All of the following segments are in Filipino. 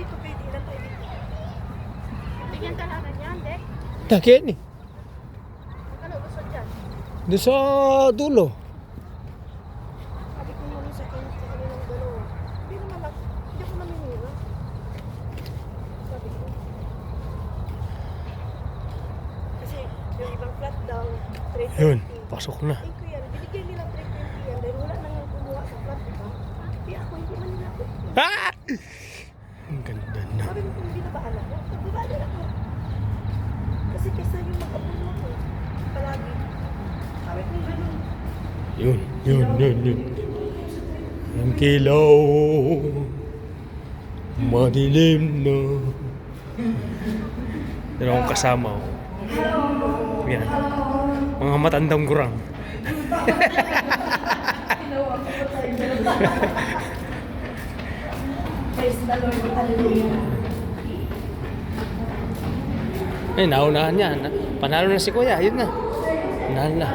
dito pwede lang tayo dito. Bigyan ka lang yan, Dek. Takin eh. Ano, lusot dyan? Doon sa dulo. Sabi ko naman sa kanilang dalawa. Hindi naman ako, hindi ako naminira. Sabi ko. Kasi yung ibang flat daw, 320. Yun, pasok na. Eh ko yan, binigyan nilang 320 yan dahil wala nang kumuha sa flat, diba? Kaya ako hindi man nila ako. Ah! Ang ganda na. Sabi mo kung hindi na ba alam ko, pagbaba na ako. Kasi kesa yung makapulong ko, palagi. Sabi ko gano'n. Yun. Ang kilaw. Madilim na. Yan akong kasama ko. Yan. Mga matandang gurang. Praise the Lord, hallelujah. Eh, naunahan niya. Panalo na si Kuya. Yun na. Panalo na.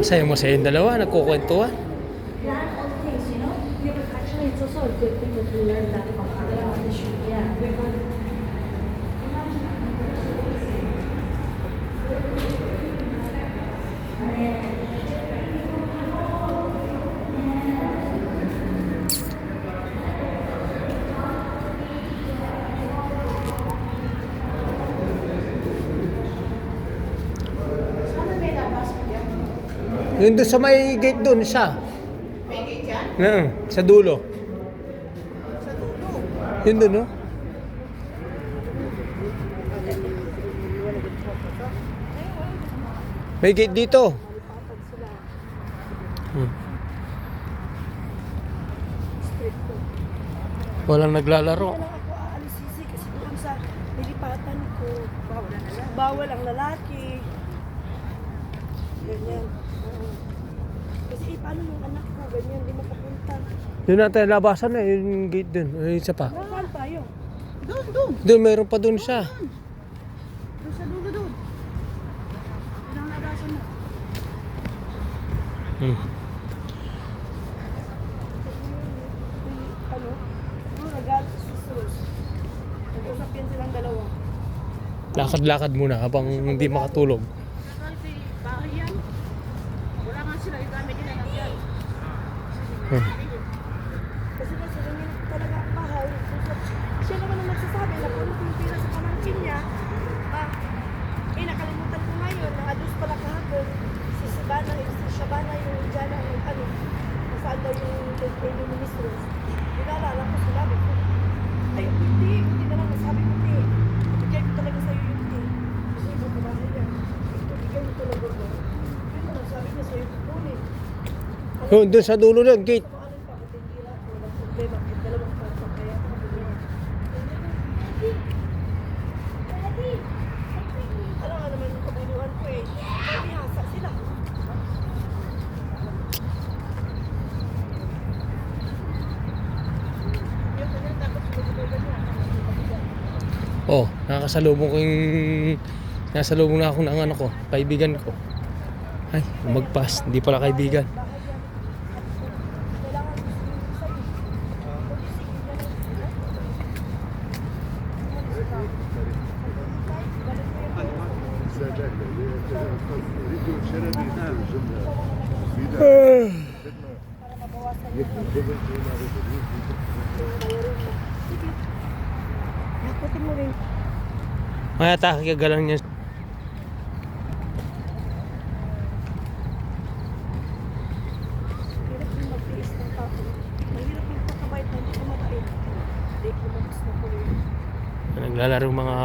Masaya mo sa yung dalawa. Nagkukwentuhan. Actually, it's also a good thing that we learned that from our issue. Yeah. Yun doon sa may gate doon, siya. May gate yan? Sa dulo. Sa dulo. Yun doon, no? May gate dito. Walang naglalaro. Kaya lang ako aalis kasi doon sa nilipatan ko, bawal ang lalaki. Ganyan. Kasi paano yung anak ko, ganyan, di makapunta. Yun natin, labasan na yung gate doon. Ay, isa pa. Saan tayo? Doon. Doon, mayroon pa doon siya. Doon sa dulo doon. Ilang labasan na. Ano? Nag-aat si Sus. Nag-usap yan silang dalawa. Lakad-lakad muna habang hindi makatulog. Kasi bahay yan. Wala nga sila yung gamit nila ng yan. Kasi kasi ganyan talaga ang bahay. Siya naman ang nagsasabi na kung yung pira sa pamangkin niya, nakalimutan ko ngayon, nang-adus pala kahapon, si Shabana yung dyan ang ano, nasaan daw yung ministro. Nilaalala ko, sinabi ko, ay, hindi na lang nasabi ko, hindi. Ibigay ko talaga sa'yo yung hindi. Kasi mo kumahin niya. Ibigay mo talaga ko. Yun na, sabi niya sa'yo, kukunin. Yun, doon sa dulo ng gate. Ano pa, kung tindira ko, walang problema. Yung dalawang pasok, kaya ako problema. Alam nga naman yung kabunuan ko eh. Pamihasa sila. Yung kanyang takot sa kabunuan niya. Oh, nakakasalubong ko yung... Nasalubong na ako ng ano ko, kaibigan ko. Ay, magpas. Hindi pala kaibigan. Nakutin mo rin. May atake kagalang niya. Hirap yung magtiis ng tao. Mahirap yung pagkabait na hindi ka mabait. Hindi ko lumabas na po yun. Naglalaro mga...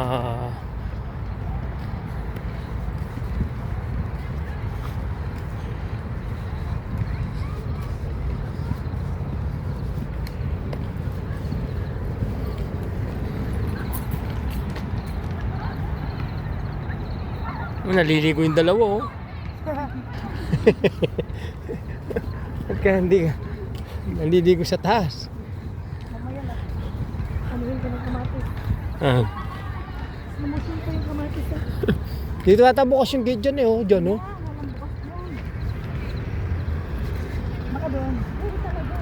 Naliligo yung dalawa, oh. Pagka hindi ka naliligo sa taas. Mamaya na. Amuhin ka ng kamatis. Ah. Namusin ko yung kamatis ah. Dito ata bukas yung gate dyan, eh, oh. Dyan, oh. Walang bukas yun. doon. Pwede talaga.